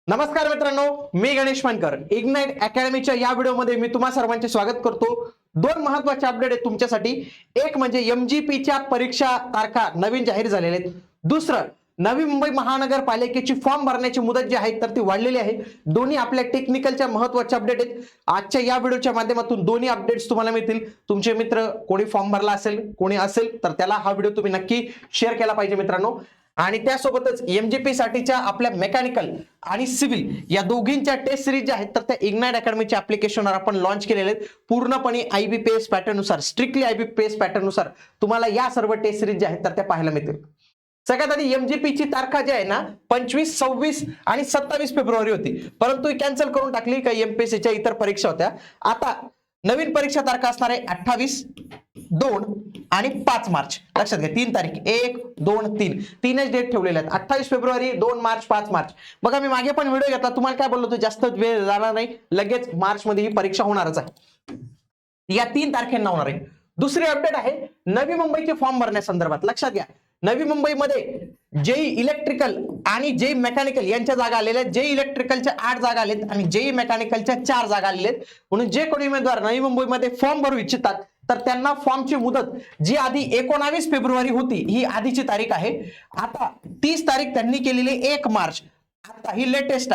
नमस्कार मित्रांनो, मी गणेश मानकर. इग्नाइट अकॅडमीच्या या व्हिडिओमध्ये मी तुम्हा सर्वांचे स्वागत करतो. दोन महत्त्वाचे अपडेट आहेत तुमच्यासाठी. एक म्हणजे एमजीपीच्या परीक्षा तारखा नवीन जाहीर झालेल्या आहेत. दुसरं, नवी मुंबई महानगरपालिकेची फॉर्म भरण्याची मुदत जी आहे तर ती वाढलेली आहे. दोन्ही आपल्या टेक्निकलच्या महत्त्वाचे अपडेट आहेत. आजच्या या व्हिडिओच्या माध्यमातून दोन्ही अपडेट्स तुम्हाला मिळतील. तुमचे मित्र कोणी फॉर्म भरला असेल, कोणी असेल तर त्याला हा व्हिडिओ तुम्ही नक्की शेअर केला पाहिजे मित्रांनो. आणि त्यासोबतच एमजीपी साठीच्या आपल्या मेकॅनिकल आणि सिव्हिल या दोघींच्या टेस्ट सिरीज ज्या आहेत तर त्या इग्नाइट अकॅडमीच्या ऍप्लिकेशनवर आपण लॉन्च केलेले आहेत. पूर्णपणे आयबीपीएस पॅटर्न नुसार, स्ट्रिक्टली आयबीपीएस पॅटर्न नुसार तुम्हाला या सर्व टेस्ट सिरीज ज्या आहेत तर त्या पाहायला मिळतील. सगळ्यात आधी एमजीपीची तारखा जी आहे ना 25, 26 आणि 27 फेब्रुवारी होती, परंतु कॅन्सल करून टाकली. काही एमपीएससीच्या इतर परीक्षा होत्या. आता नवीन परीक्षा तारखा असणार आहे 28, 2 आणि 5 मार्च. लक्षात घ्या, 3 तारीख, 1, 2, 3 तीनच डेट ठेवलेल्या आहेत. 28 फेब्रुवारी, 2 मार्च, 5 मार्च. बघा, मी मागे पण व्हिडिओ घेतला, तुम्हाला काय बोललो होतो, जास्त वेळ जाणार नाही, लगेच मार्च मध्ये ही परीक्षा होणारच आहे. या 3 तारखेंना होणार आहे. दुसरी अपडेट आहे नवी मुंबईचे फॉर्म भरण्यासंदर्भात. लक्षात घ्या, नवी मुंबईमध्ये जेई इलेक्ट्रिकल आणि जेई मेकॅनिकल यांच्या जागा आलेल्या आहेत. जेई इलेक्ट्रिकलच्या 8 जागा आलेत आणि जेई मेकॅनिकलच्या 4 जागा आलेल्या आहेत. म्हणून जे कोणी उमेदवार नवी मुंबईमध्ये फॉर्म भरू इच्छितात तर त्यांना फॉर्मची मुदत जी आधी 19 फेब्रुवारी होती, ही आधीची तारीख आहे. आता 30 तारीख त्यांनी केलेली 1 मार्च. आता ही लेटेस्ट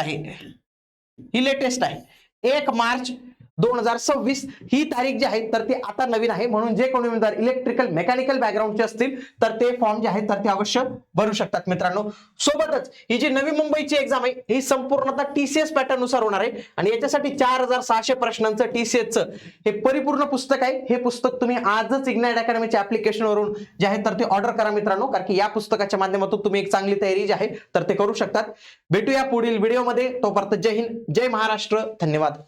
आहे, 1 मार्च 2026 ही तारीख जी आहे तर ती आता नवीन आहे. म्हणून जे कोणी उमेदवार इलेक्ट्रिकल मेकॅनिकल बॅकग्राऊंडचे असतील तर ते फॉर्म जे आहेत तर ते अवश्य भरू शकतात मित्रांनो. सोबतच ही जी नवी मुंबईची एक्झाम आहे ही संपूर्णतः टीसीएस पॅटर्न नुसार होणार आहे आणि याच्यासाठी 4600 प्रश्नांचं टीसीएसचं हे परिपूर्ण पुस्तक आहे. हे पुस्तक तुम्ही आजच इग्नाइट अकॅडमीच्या ऍप्लिकेशन वरून जे आहे तर ते ऑर्डर करा मित्रांनो, कारण की या पुस्तकाच्या माध्यमातून तुम्ही एक चांगली तयारी जी आहे तर ते करू शकतात. भेटूया पुढील व्हिडिओमध्ये. तोपर्यंत जय हिंद, जय महाराष्ट्र, धन्यवाद.